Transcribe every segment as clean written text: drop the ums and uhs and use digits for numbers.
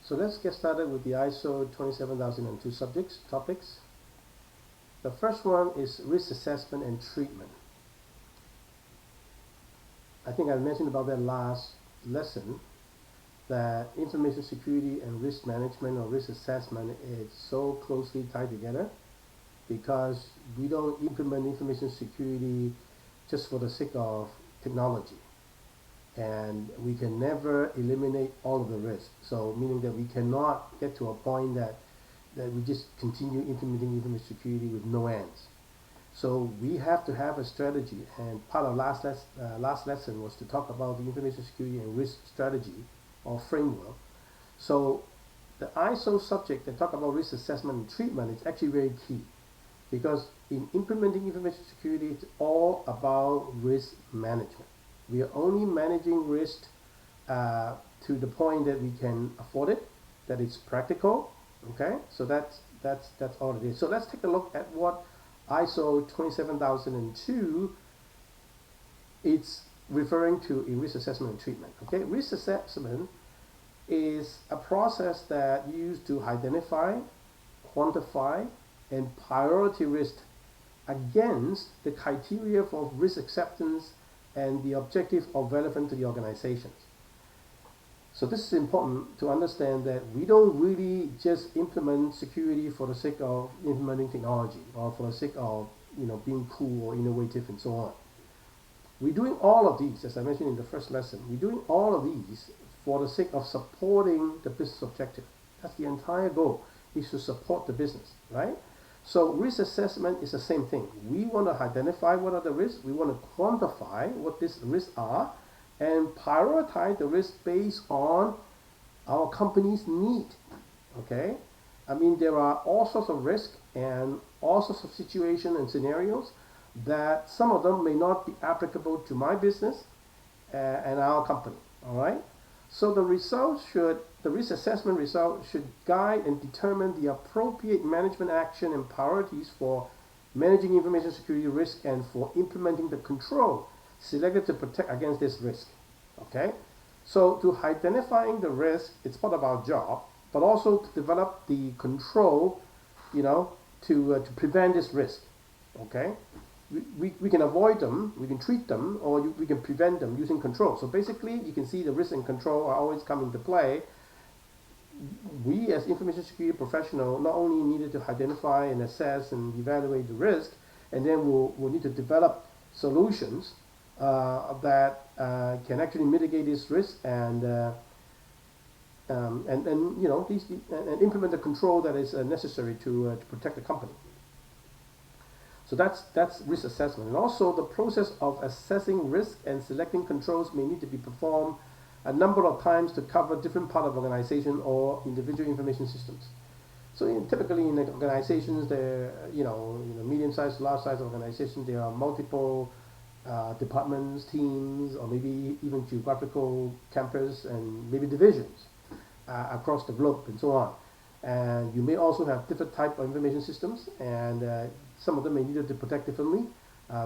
So let's get started with the ISO 27002 topics. The first one is risk assessment and treatment. I think I mentioned about that last lesson, that information security and risk management or risk assessment is so closely tied together, because we don't implement information security just for the sake of technology, and we can never eliminate all of the risk. So meaning that we cannot get to a point that we just continue implementing information security with no ends. So we have to have a strategy, and part of last lesson was to talk about the information security and risk strategy or framework. So the ISO subject that talk about risk assessment and treatment is actually very key, because in implementing information security, it's all about risk management. We are only managing risk to the point that we can afford it, that it's practical. Okay, so that's all it is. So let's take a look at what ISO 27002 it's referring to in risk assessment and treatment. Okay, risk assessment is a process that used to identify, quantify, and priority risk against the criteria for risk acceptance and the objective of relevant to the organizations. So this is important to understand, that we don't really just implement security for the sake of implementing technology or for the sake of being cool or innovative and so on. We're doing all of these, as I mentioned in the first lesson, we're doing all of these for the sake of supporting the business objective. That's the entire goal, is to support the business, right? So risk assessment is the same thing. We want to identify what are the risks, we want to quantify what these risks are, and prioritize the risk based on our company's need. Okay, I mean, there are all sorts of risks and all sorts of situations and scenarios that some of them may not be applicable to my business and our company. All right, so the risk assessment result should guide and determine the appropriate management action and priorities for managing information security risk and for implementing the control selected to protect against this risk. Okay, so to identifying the risk, it's part of our job, but also to develop the control, to prevent this risk. Okay, we can avoid them, we can treat them, or we can prevent them using control. So basically, you can see the risk and control are always come into play. We as information security professional not only needed to identify and assess and evaluate the risk, and then we'll need to develop solutions that can actually mitigate this risk and implement the control that is necessary to protect the company. So that's risk assessment. And also the process of assessing risk and selecting controls may need to be performed a number of times to cover different part of organization or individual information systems. So typically in organizations, there, medium-sized, large-sized organizations, there are multiple departments, teams, or maybe even geographical campus and maybe divisions across the globe and so on. And you may also have different type of information systems, and some of them may need to protect differently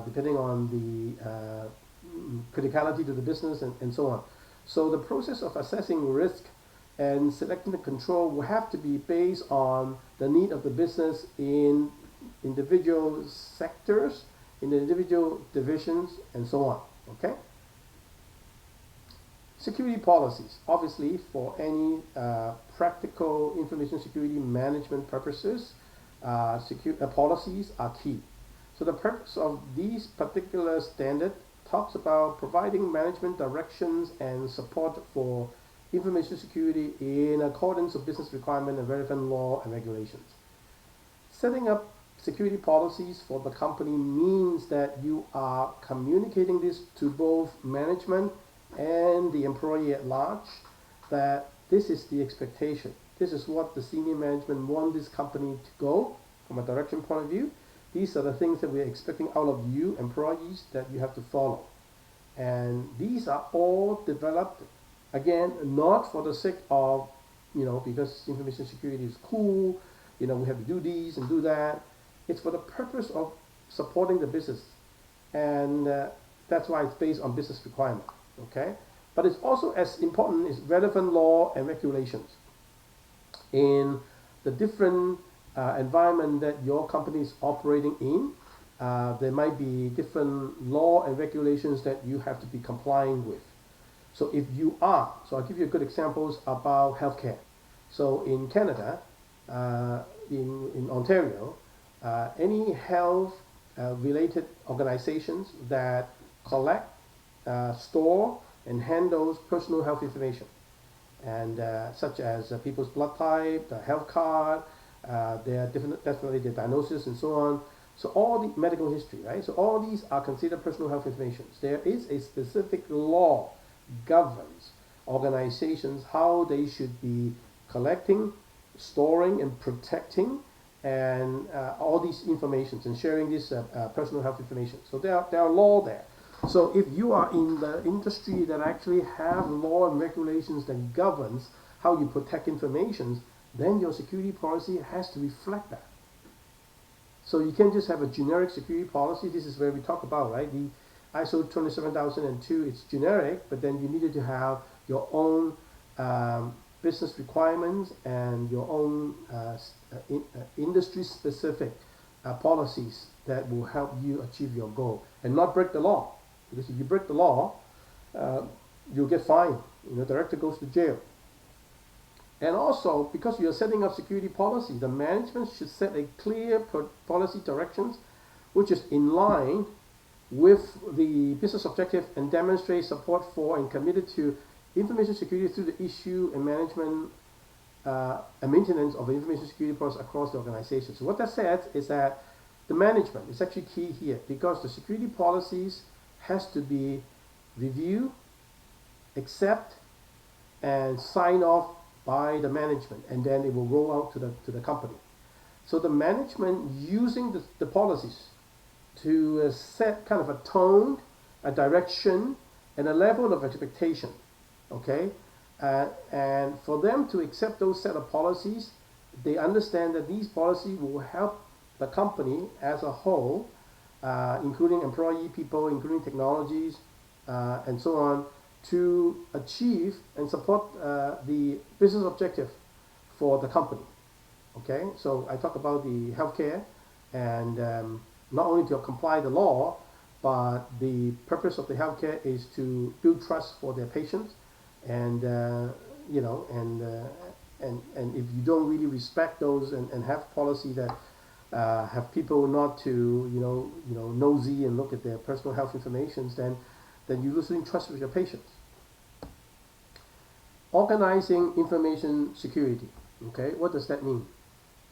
depending on the criticality to the business and so on. So the process of assessing risk and selecting the control will have to be based on the need of the business in individual sectors, in the individual divisions, and so on. Okay. Security policies, obviously, for any practical information security management purposes, policies are key. So the purpose of these particular standard talks about providing management directions and support for information security in accordance with business requirement and relevant law and regulations. Setting up security policies for the company means that you are communicating this to both management and the employee at large, that this is the expectation. This is what the senior management want this company to go from a direction point of view. These are the things that we're expecting out of you, employees, that you have to follow. And these are all developed, again, not for the sake of, because information security is cool, we have to do these and do that. It's for the purpose of supporting the business. And that's why it's based on business requirement. Okay? But it's also as important as relevant law and regulations. in the different environment that your company is operating in. There might be different law and regulations that you have to be complying with. So if you are, so I'll give you good examples about healthcare. So in Canada, in Ontario, any health related organizations that collect, store, and handles personal health information, and such as people's blood type, the health card, their definitely their diagnosis and so on. So all the medical history, right? So all these are considered personal health information. There is a specific law governs organizations how they should be collecting, storing, and protecting, and all these informations and sharing this personal health information. So there are law there. So if you are in the industry that actually have law and regulations that governs how you protect information, then your security policy has to reflect that. So you can't just have a generic security policy. This is where we talk about, right? The ISO 27002, it's generic, but then you needed to have your own business requirements and your own industry-specific policies that will help you achieve your goal and not break the law. Because if you break the law, you'll get fined. Director goes to jail. And also, because you're setting up security policy, the management should set a clear policy directions, which is in line with the business objective and demonstrate support for and committed to information security through the issue and management and maintenance of information security policy across the organization. So what that says is that the management is actually key here, because the security policies has to be reviewed, accept, and sign off by the management, and then it will roll out to the company. So the management using the policies to set kind of a tone, a direction, and a level of expectation, okay? And for them to accept those set of policies, they understand that these policies will help the company as a whole, including employee people, including technologies, and so on, to achieve and support the business objective for the company. Okay, so I talk about the healthcare, and not only to comply the law, but the purpose of the healthcare is to build trust for their patients, and and if you don't really respect those and have policy that have people not to nosy and look at their personal health information, then you're losing trust with your patients. Organizing information security. Okay, what does that mean?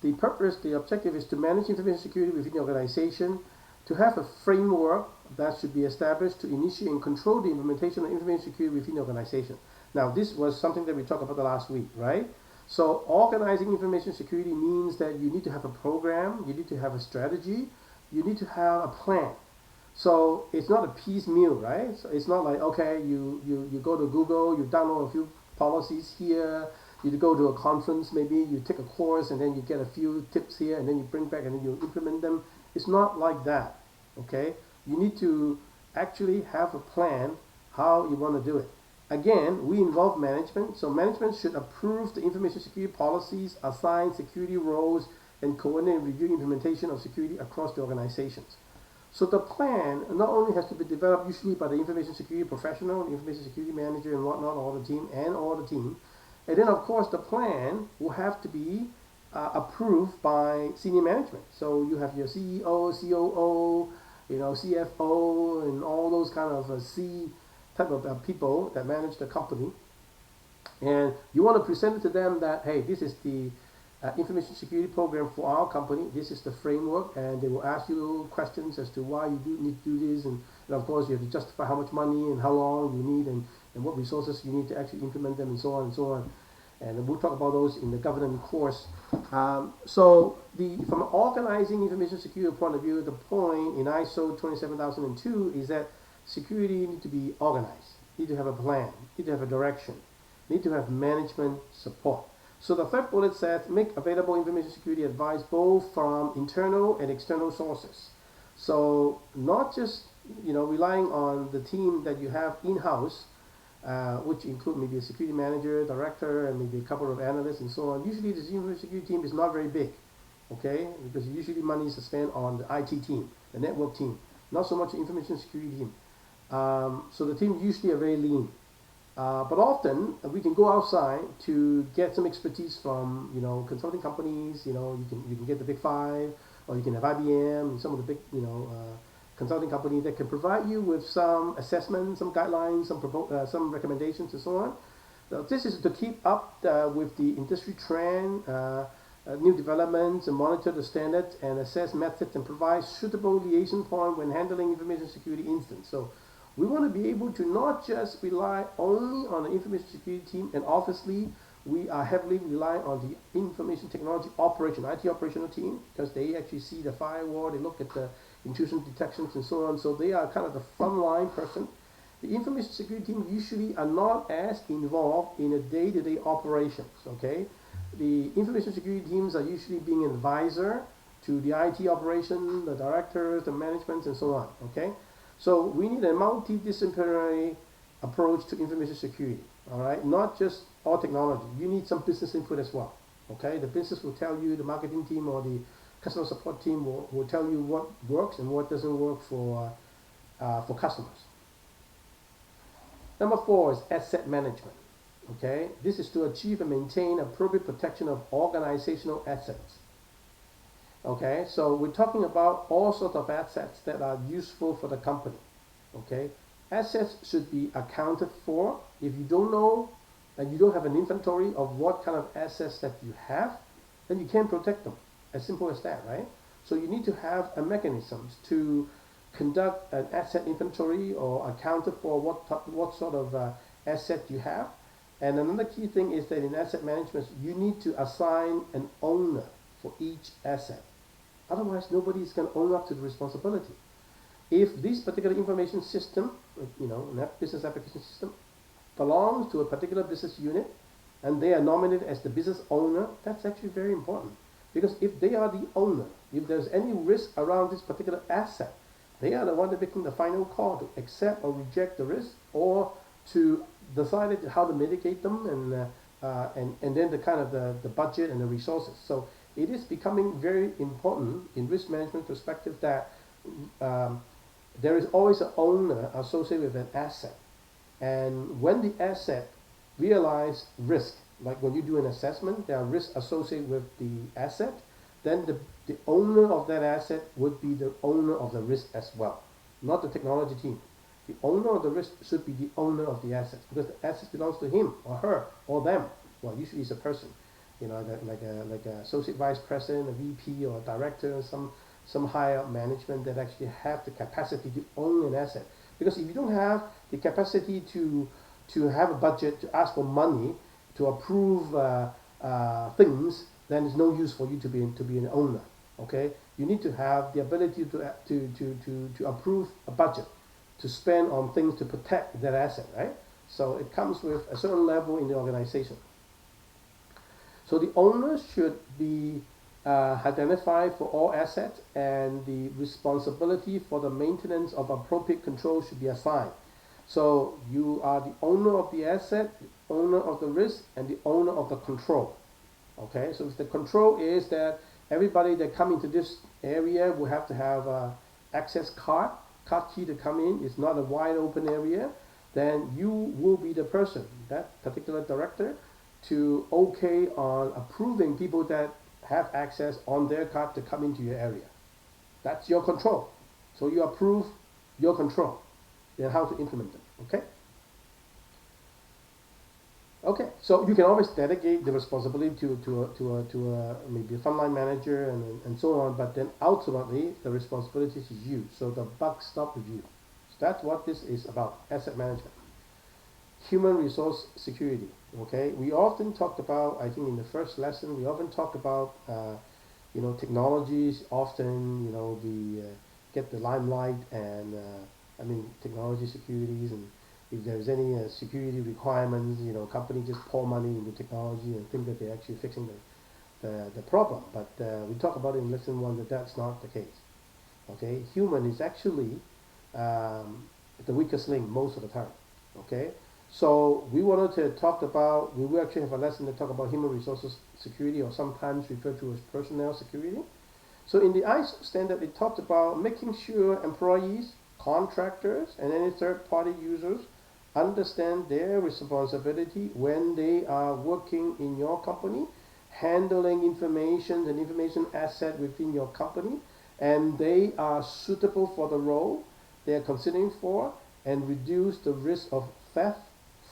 The purpose, the objective is to manage information security within the organization, to have a framework that should be established to initiate and control the implementation of information security within the organization. Now, this was something that we talked about the last week, right? So organizing information security means that you need to have a program, you need to have a strategy, you need to have a plan. So it's not a piecemeal, right? So it's not like, okay, you go to Google, you download a few policies here, you go to a conference, maybe you take a course and then you get a few tips here and then you bring back and then you implement them. It's not like that, okay? You need to actually have a plan how you want to do it. Again, we involve management, so management should approve the information security policies, assign security roles, and coordinate and review implementation of security across the organizations. So the plan not only has to be developed usually by the information security professional, the information security manager and whatnot, all the team, and then of course the plan will have to be approved by senior management. So you have your CEO, COO, CFO, and all those kind of C type of people that manage the company. And you want to present it to them that, hey, this is the information security program for our company. This is the framework, and they will ask you questions as to why you do need to do this, and of course you have to justify how much money and how long you need and what resources you need to actually implement them, and so on and so on. And we'll talk about those in the governance course. So from an organizing information security point of view, the point in ISO 27002 is that security need to be organized, need to have a plan, need to have a direction, need to have management support. So the third bullet says, make available information security advice both from internal and external sources. So not just relying on the team that you have in-house, which include maybe a security manager, director, and maybe a couple of analysts and so on. Usually the information security team is not very big, okay, because usually money is spent on the IT team, the network team, not so much the information security team. So the team usually are very lean. But often we can go outside to get some expertise from consulting companies. You can get the big five, or you can have IBM, some of the big consulting companies that can provide you with some assessments, some guidelines, some recommendations, and so on. Now, this is to keep up with the industry trend, new developments, and monitor the standards and assess methods and provide suitable liaison point when handling information security incidents. So we want to be able to not just rely only on the information security team, and obviously we are heavily relying on the information technology operation, IT operational team, because they actually see the firewall, they look at the intrusion detections and so on, so they are kind of the frontline person. The information security team usually are not as involved in a day-to-day operations, okay? The information security teams are usually being an advisor to the IT operation, the directors, the management, and so on, okay? So we need a multidisciplinary approach to information security, all right? Not just all technology. You need some business input as well, okay? The business will tell you, the marketing team or the customer support team will tell you what works and what doesn't work for customers. Number 4 is asset management, okay? This is to achieve and maintain appropriate protection of organizational assets. Okay, so we're talking about all sorts of assets that are useful for the company. Okay, assets should be accounted for. If you don't know and you don't have an inventory of what kind of assets that you have, then you can't protect them. As simple as that, right? So you need to have a mechanism to conduct an asset inventory or accounted for what sort of asset you have. And another key thing is that in asset management, you need to assign an owner for each asset. Otherwise, nobody is going to own up to the responsibility. If this particular information system, an business application system, belongs to a particular business unit, and they are nominated as the business owner, that's actually very important. Because if they are the owner, if there's any risk around this particular asset, they are the one that making the final call to accept or reject the risk, or to decide how to mitigate them, and then the kind of the budget and the resources. So it is becoming very important in risk management perspective that there is always an owner associated with an asset. And when the asset realize risk, like when you do an assessment, there are risks associated with the asset, then the owner of that asset would be the owner of the risk as well, not the technology team. The owner of the risk should be the owner of the assets, because the assets belongs to him or her or them. Well, usually it's a person, like a associate vice president, a VP, or a director, some higher management that actually have the capacity to own an asset. Because if you don't have the capacity to have a budget, to ask for money, to approve things, then it's no use for you to be an owner. Okay, you need to have the ability to approve a budget, to spend on things to protect that asset, right? So it comes with a certain level in the organization. So the owner should be identified for all assets, and the responsibility for the maintenance of appropriate control should be assigned. So you are the owner of the asset, the owner of the risk, and the owner of the control. Okay, so if the control is that everybody that come into this area will have to have a access card key to come in, it's not a wide open area, then you will be the person, that particular director, to okay on approving people that have access on their card to come into your area. That's your control. So you approve your control and how to implement them. Okay? Okay, so you can always delegate the responsibility to maybe a frontline manager and so on, but then ultimately the responsibility is you. So the buck stops with you. So that's what this is about, asset management. Human resource security. Okay, we often talked about, I think in the first lesson, we often talk about technologies often get the limelight, and technology securities, and if there's any security requirements, companies just pour money into technology and think that they're actually fixing the problem. But we talk about it in lesson 1 that that's not the case. Okay, human is actually the weakest link most of the time. Okay, So we wanted to talk about, we will actually have a lesson to talk about human resources security, or sometimes referred to as personnel security. So in the ISO standard, it talked about making sure employees, contractors, and any third-party users understand their responsibility when they are working in your company, handling information and information asset within your company, and they are suitable for the role they are considering for, and reduce the risk of theft,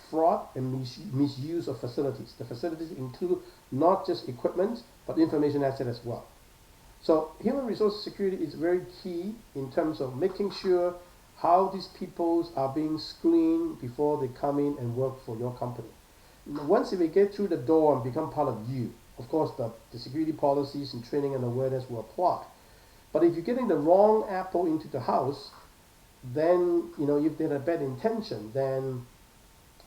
fraud, and misuse of facilities. The facilities include not just equipment, but information asset as well. So human resource security is very key in terms of making sure how these peoples are being screened before they come in and work for your company. Once they get through the door and become part of you, of course the security policies and training and awareness will apply. But if you're getting the wrong apple into the house, then if they had a bad intention, then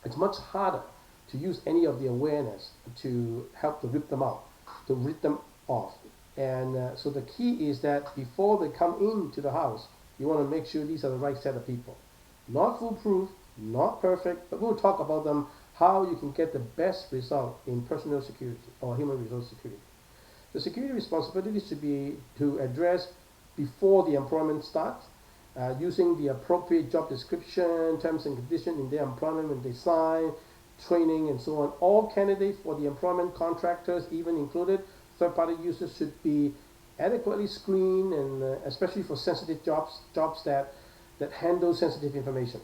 it's much harder to use any of the awareness to help to rip them out, to rip them off. And so the key is that before they come into the house, you want to make sure these are the right set of people. Not foolproof, not perfect, but we'll talk about them, how you can get the best result in personnel security or human resource security. The security responsibilities should be to address before the employment starts, using the appropriate job description, terms and conditions in their employment when they sign, training and so on. All candidates for the employment, contractors even included, third-party users, should be adequately screened, and especially for sensitive jobs that handle sensitive information.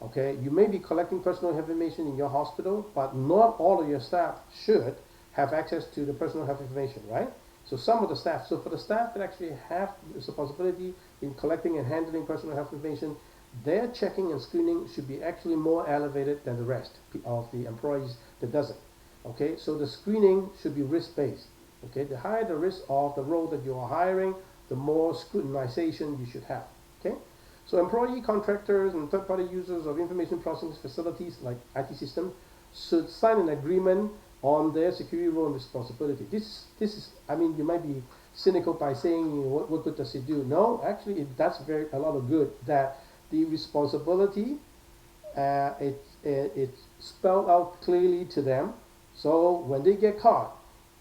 Okay, you may be collecting personal information in your hospital, but not all of your staff should have access to the personal health information, right? So some of the staff, so for the staff that actually have the responsibility in collecting and handling personal health information, their checking and screening should be actually more elevated than the rest of the employees that doesn't. Okay, so the screening should be risk-based. Okay, the higher the risk of the role that you are hiring, the more scrutinization you should have. Okay, so employee, contractors, and third-party users of information processing facilities like IT systems should sign an agreement on their security role and responsibility. This is, I mean, you might be cynical by saying, what good does it do? No, actually, it does a lot of good. That the responsibility, it's spelled out clearly to them. So when they get caught,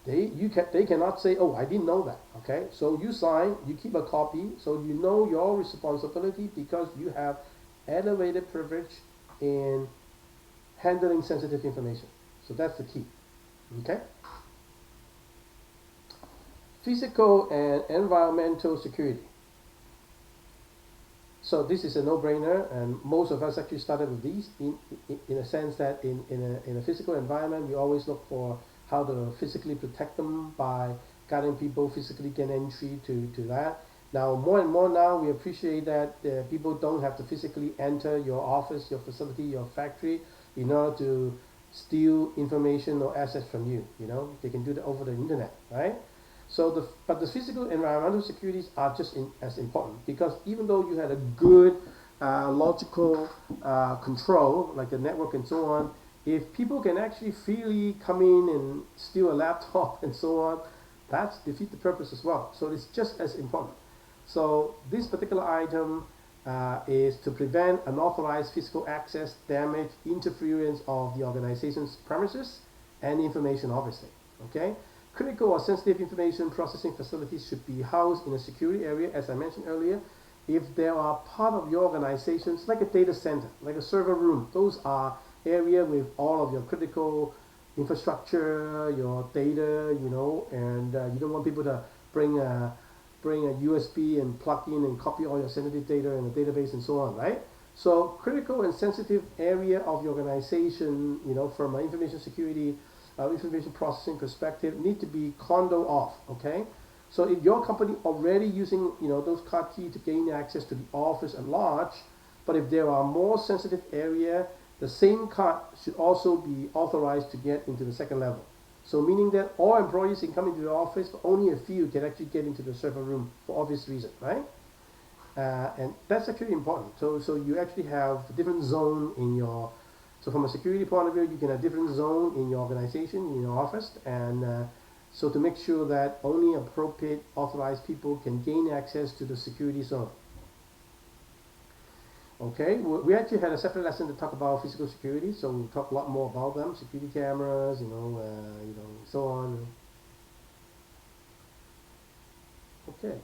they cannot say, oh, I didn't know that. Okay, so you sign, you keep a copy, so you know your responsibility because you have elevated privilege in handling sensitive information. So that's the key. Okay. Physical and environmental security. So this is a no-brainer, and most of us actually started with these in a sense that in a physical environment, we always look for how to physically protect them by guiding people physically get entry to that. Now, more and more now, we appreciate that people don't have to physically enter your office, your facility, your factory in order to steal information or assets from you. They can do that over the internet, right? So but the physical environmental securities are just as important, because even though you had a good logical control like the network and so on, if people can actually freely come in and steal a laptop and so on, that's defeat the purpose as well. So it's just as important. So this particular item is to prevent unauthorized physical access, damage, interference of the organization's premises and information, obviously. Okay? Critical or sensitive information processing facilities should be housed in a security area, as I mentioned earlier. If there are part of your organizations, like a data center, like a server room, those are area with all of your critical infrastructure, your data, and you don't want people to bring a USB and plug in and copy all your sensitive data in a database and so on, right? So critical and sensitive area of your organization, from an information security, information processing perspective, need to be condoed off, okay? So if your company already using, those card keys to gain access to the office at large, but if there are more sensitive area, the same card should also be authorized to get into the second level. So meaning that all employees can come into the office, but only a few can actually get into the server room for obvious reason, right? And that's actually important. So you actually have a different zone in your, so from a security point of view, you can have different zone in your organization, in your office, and so to make sure that only appropriate authorized people can gain access to the security zone. Okay, we actually had a separate lesson to talk about physical security, so we'll talk a lot more about them, security cameras, so on. Okay.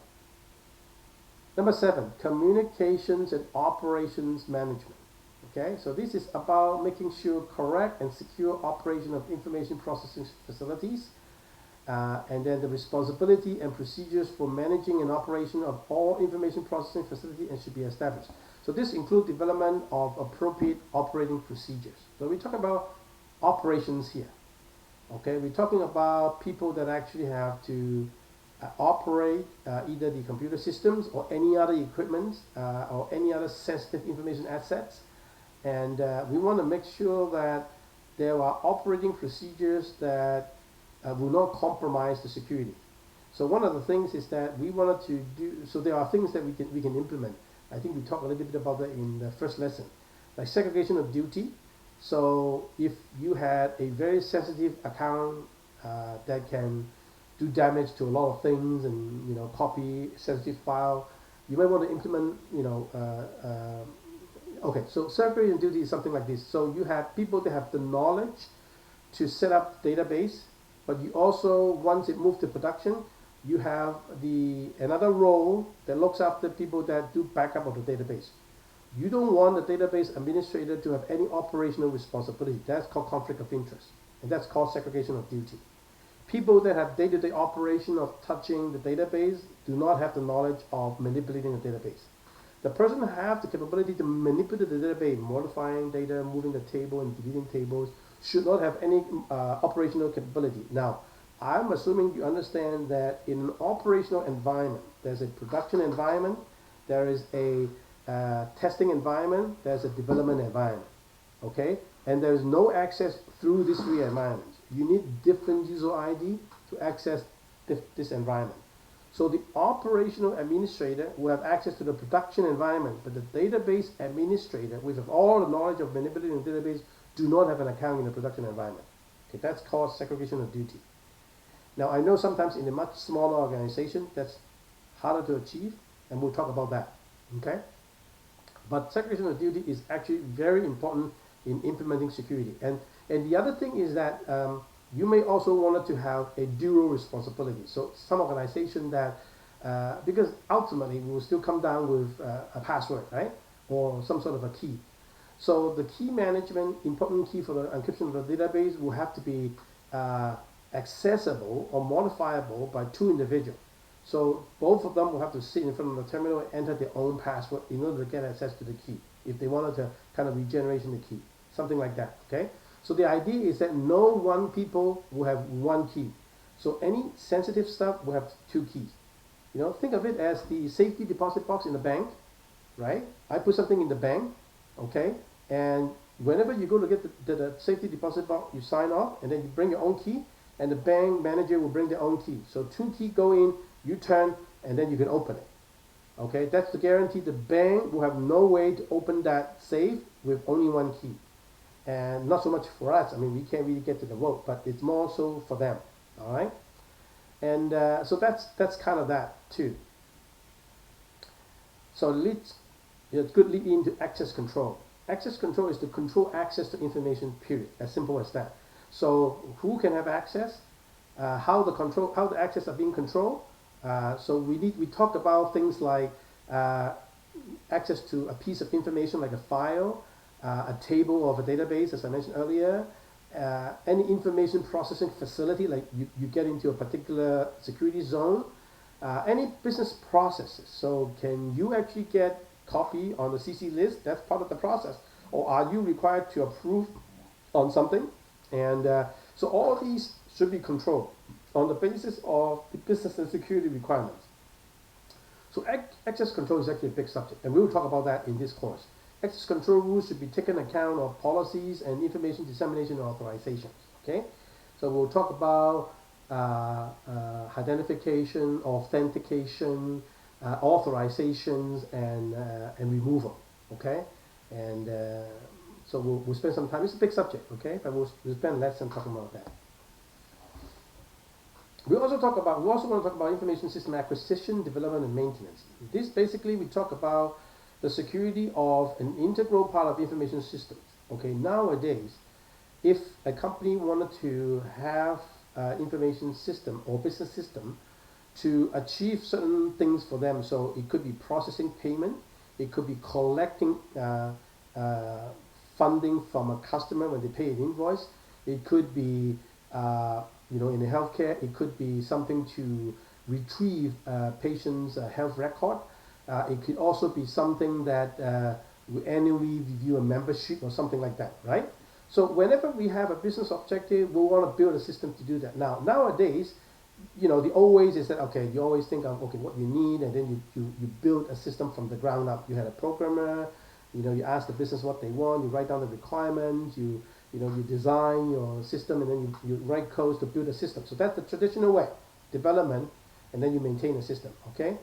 Number 7, communications and operations management. Okay, so this is about making sure correct and secure operation of information processing facilities, and then the responsibility and procedures for managing and operation of all information processing facility and should be established. So this includes development of appropriate operating procedures. So we're talking about operations here. Okay, we're talking about people that actually have to operate either the computer systems or any other equipment or any other sensitive information assets, and we want to make sure that there are operating procedures that will not compromise the security. So one of the things is that we wanted to do, so there are things that we can implement. I think we talked a little bit about that in the first lesson, like segregation of duty. So if you had a very sensitive account that can do damage to a lot of things and copy sensitive file, you might want to implement okay, so segregation of duty is something like this. So you have people that have the knowledge to set up database, but you also, once it moves to production, you have another role that looks after people that do backup of the database. You don't want the database administrator to have any operational responsibility. That's called conflict of interest, and that's called segregation of duty. People that have day-to-day operation of touching the database do not have the knowledge of manipulating the database. The person who have the capability to manipulate the database, modifying data, moving the table and deleting tables, should not have any operational capability. Now, I'm assuming you understand that in an operational environment, there's a production environment, there is a testing environment, there's a development environment, okay? And there's no access through these three environments. You need different user ID to access this environment. So the operational administrator will have access to the production environment, but the database administrator, with all the knowledge of manipulating the database, do not have an account in the production environment. Okay, that's called segregation of duty. Now, I know sometimes in a much smaller organization, that's harder to achieve, and we'll talk about that, okay? But segregation of duty is actually very important in implementing security. And the other thing is that you may also want to have a dual responsibility. So some organization that, because ultimately we will still come down with a password, right? Or some sort of a key. So the key management, important key for the encryption of the database will have to be accessible or modifiable by two individuals. So both of them will have to sit in front of the terminal and enter their own password in order to get access to the key, if they wanted to kind of regeneration the key, something like that, okay? So the idea is that no one people will have one key. So any sensitive stuff will have two keys. Think of it as the safety deposit box in the bank, right? I put something in the bank, okay? And whenever you go to get the safety deposit box, you sign off, and then you bring your own key, and the bank manager will bring their own key. So two keys go in, you turn, and then you can open it. Okay, that's the guarantee. The bank will have no way to open that safe with only one key. And not so much for us. I mean, we can't really get to the vote, but it's more so for them. All right, and so that's kind of that too. So it's good lead into access control. Access control is to control access to information. Period. As simple as that. So who can have access? How the access are being controlled. So we talk about things like access to a piece of information like a file, a table of a database, as I mentioned earlier, any information processing facility, like you get into a particular security zone, any business processes. So can you actually get copy on the CC list? That's part of the process. Or are you required to approve on something? And so all of these should be controlled on the basis of the business and security requirements. So access control is actually a big subject, and we will talk about that in this course. Access control rules should be taken account of policies and information dissemination and authorizations. Okay, so we'll talk about identification, authentication, authorizations, and removal. Okay, and so we'll spend some time. It's a big subject. Okay, but we'll spend less time talking about that. We also want to talk about information system acquisition, development, and maintenance. This basically we talk about the security of an integral part of information systems. Okay, nowadays, if a company wanted to have information system or business system to achieve certain things for them, so it could be processing payment, it could be collecting uh, funding from a customer when they pay an invoice, it could be in the healthcare, it could be something to retrieve patient's health record. It could also be something that we annually review a membership or something like that, right? So whenever we have a business objective, we want to build a system to do that. Nowadays, the always is that, okay, you always think of, okay, what you need, and then you build a system from the ground up. You had a programmer, you ask the business what they want, you write down the requirements, you design your system, and then you write codes to build a system. So that's the traditional way, development, and then you maintain a system, okay?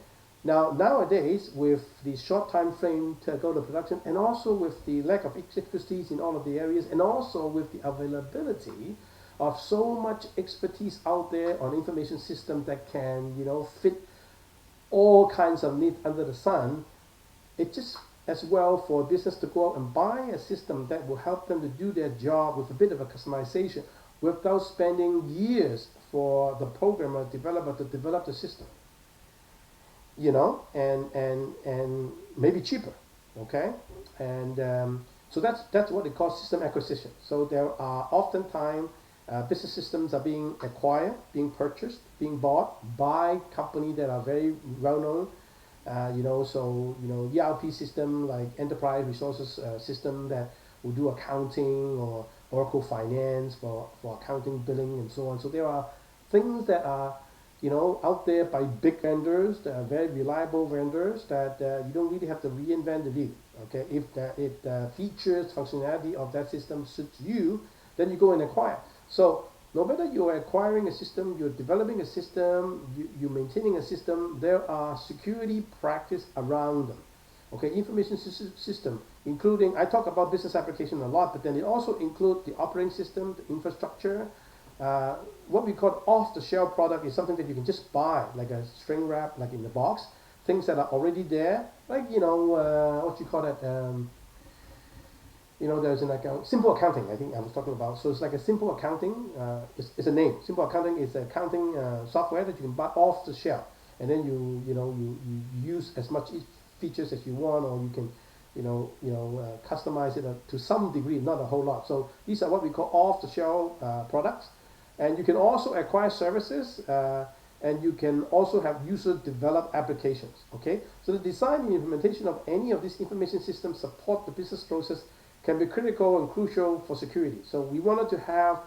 Nowadays, with the short time frame to go to production, and also with the lack of expertise in all of the areas, and also with the availability of so much expertise out there on information system that can, fit all kinds of needs under the sun, it just as well for a business to go out and buy a system that will help them to do their job with a bit of a customization without spending years for the programmer, developer to develop the system. And maybe cheaper, okay? And so that's what they call system acquisition. So there are oftentimes business systems are being acquired, being purchased, being bought by companies that are very well known. ERP system like enterprise resources system that will do accounting, or Oracle Finance for accounting, billing, and so on. So there are things that are out there by big vendors that are very reliable vendors that you don't really have to reinvent the wheel. Okay, if the features, functionality of that system suits you, then you go and acquire. So no matter you're acquiring a system, you're developing a system, you're maintaining a system, there are security practice around them. Okay, information system, including, I talk about business application a lot, but then it also includes the operating system, the infrastructure. What we call off-the-shelf product is something that you can just buy, like a string wrap, like in the box, things that are already there, like, what you call that, there's an simple accounting, I think I was talking about. So it's like a simple accounting, it's a name. Simple accounting is accounting software that you can buy off the shelf, and then you use as much features as you want, or you can customize it to some degree, not a whole lot. So these are what we call off-the-shelf products, and you can also acquire services, and you can also have user-developed applications. Okay, so the design and implementation of any of these information systems support the business process can be critical and crucial for security. So we wanted to have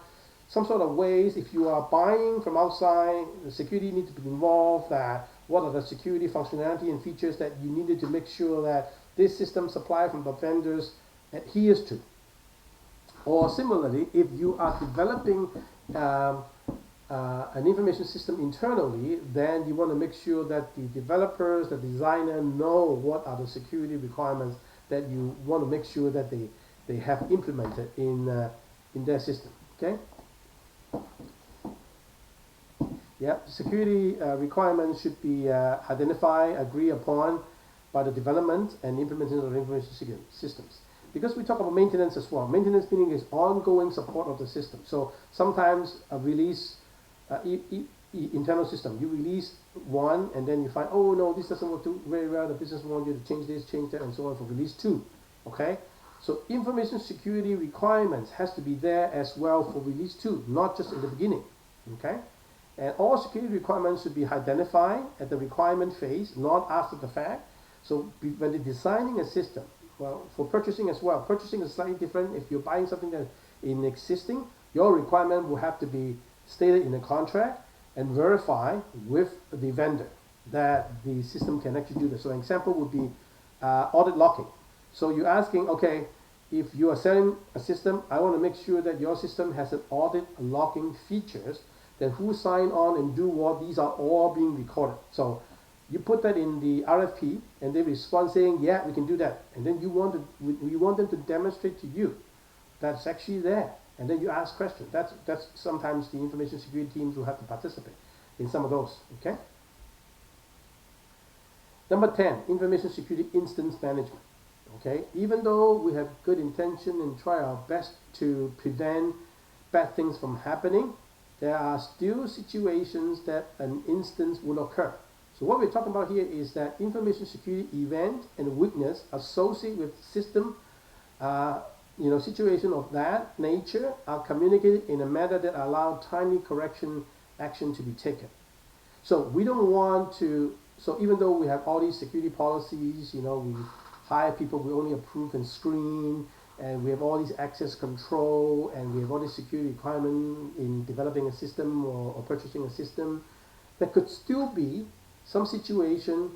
some sort of ways, if you are buying from outside, the security needs to be involved, that what are the security functionality and features that you needed to make sure that this system supply from the vendors adheres to. Or similarly, if you are developing an information system internally, then you want to make sure that the developers, the designer know what are the security requirements that you want to make sure that they have implemented in their system. Okay. Yeah, security requirements should be identified, agreed upon by the development and implementation of information systems. Because we talk about maintenance as well. Maintenance meaning is ongoing support of the system. So sometimes a release, internal system, you release one and then you find, oh no, this doesn't work too very well. The business wants you to change this, change that, and so on for release 2. Okay. So information security requirements has to be there as well for release 2, not just in the beginning. Okay. And all security requirements should be identified at the requirement phase, not after the fact. So when they're designing a system, well, for purchasing as well, purchasing is slightly different. If you're buying something that in existing, your requirement will have to be stated in the contract and verify with the vendor that the system can actually do this. So an example would be audit locking. So you're asking, okay, if you are selling a system, I want to make sure that your system has an audit locking features, then who sign on and do what, these are all being recorded. So you put that in the RFP and they respond saying, yeah, we can do that. And then you want them to demonstrate to you that's actually there. And then you ask questions. That's sometimes the information security teams will have to participate in some of those. Okay. Number 10, information security instance management. Okay, even though we have good intention and try our best to prevent bad things from happening, there are still situations that an instance will occur. So what we're talking about here is that information security event and weakness associated with system situation of that nature are communicated in a manner that allow timely correction action to be taken. So we don't want to, so even though we have all these security policies, we hire people, we only approve and screen, and we have all these access control, and we have all these security requirements in developing a system or purchasing a system, there could still be some situation,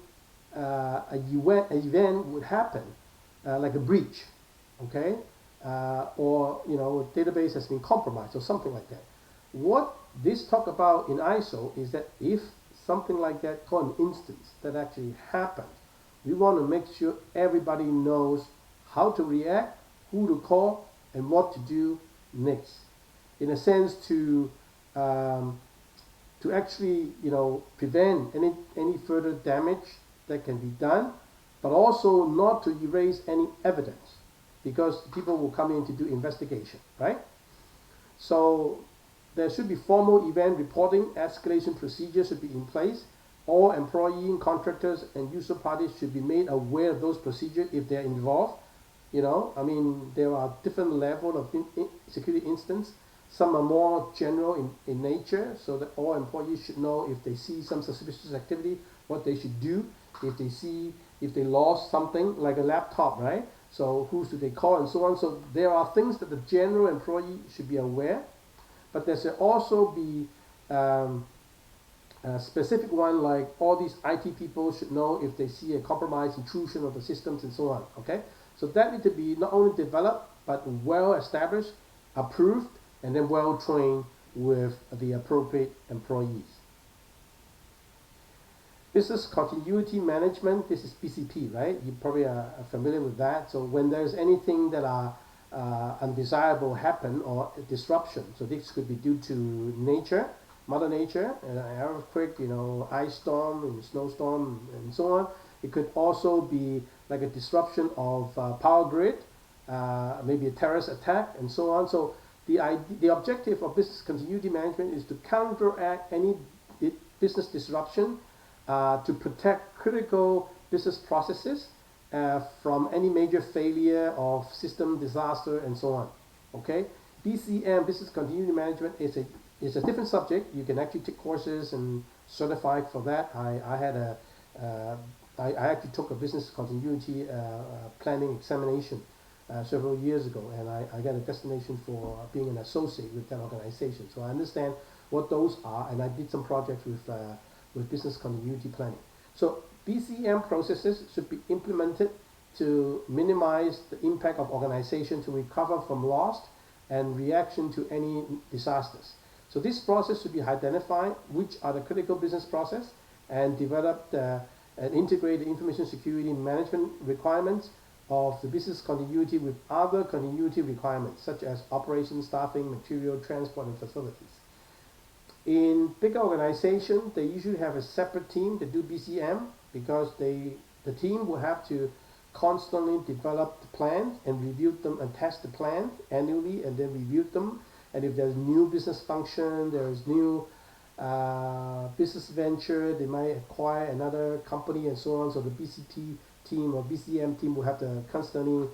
an event would happen, like a breach, okay? Or a database has been compromised or something like that. What this talk about in ISO is that if something like that, called an instance, that actually happened, we want to make sure everybody knows how to react, who to call, and what to do next. In a sense, to actually prevent any further damage that can be done, but also not to erase any evidence, because people will come in to do investigation, right? So there should be formal event reporting, escalation procedures should be in place. All employee, contractors, and user parties should be made aware of those procedures if they're involved. There are different levels of security instance. Some are more general in nature, so that all employees should know if they see some suspicious activity, what they should do. If they lost something like a laptop, right? So who should they call and so on. So there are things that the general employee should be aware, but there should also be a specific one, like all these IT people should know if they see a compromised intrusion of the systems and so on, okay? So that need to be not only developed, but well established, approved, and then well trained with the appropriate employees. Business continuity management, this is BCP, right? You probably are familiar with that. So when there's anything that are undesirable happen or disruption, so this could be due to nature, Mother Nature, an earthquake, ice storm, and snowstorm, and so on. It could also be like a disruption of power grid, maybe a terrorist attack, and so on. So the objective of business continuity management is to counteract any business disruption, to protect critical business processes from any major failure of system disaster and so on. Okay, BCM, business continuity management, is a different subject. You can actually take courses and certify for that. I actually took a business continuity planning examination several years ago, and I got a destination for being an associate with that organization. So I understand what those are, and I did some projects with business continuity planning. So BCM processes should be implemented to minimize the impact of organization to recover from loss and reaction to any disasters. So this process should be identified which are the critical business process and develop and integrate the information security management requirements of the business continuity with other continuity requirements such as operation, staffing, material, transport, and facilities. In bigger organizations, they usually have a separate team that do BCM because the team will have to constantly develop the plans and review them and test the plans annually and then review them. And if there's new business function, there's new business venture, they might acquire another company and so on. So the BCP team or BCM team will have to constantly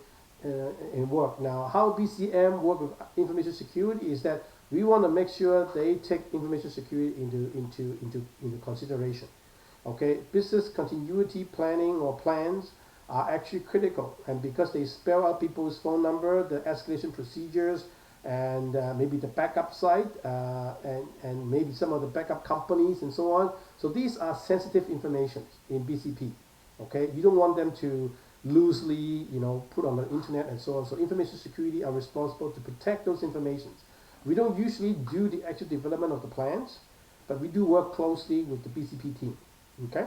work. Now, how BCM work with information security is that we want to make sure they take information security into consideration. Okay, business continuity planning or plans are actually critical, and because they spell out people's phone number, the escalation procedures, and maybe the backup site, and maybe some of the backup companies and so on. So these are sensitive information in BCP. Okay, you don't want them to loosely, put on the internet and so on. So information security are responsible to protect those informations. We don't usually do the actual development of the plans, but we do work closely with the BCP team. Okay.